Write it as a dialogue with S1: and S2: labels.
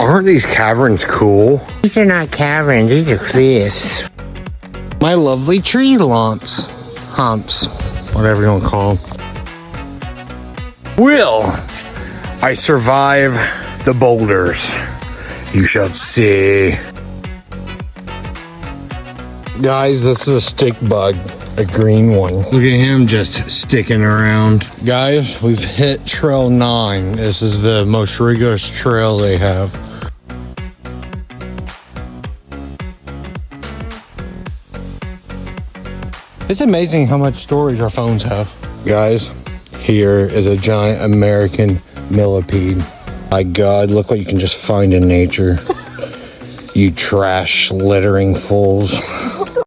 S1: Aren't these caverns cool?
S2: These are not caverns, these are cliffs. My lovely tree humps, whatever you want to call them.
S1: Will I survive the boulders? You shall see.
S2: Guys, this is a stick bug, a green one. Look at him just sticking around. Guys, we've hit trail 9. This is the most rigorous trail they have. It's amazing how much storage our phones have. Guys, here is a giant American millipede. My God, look what you can just find in nature. You trash littering fools.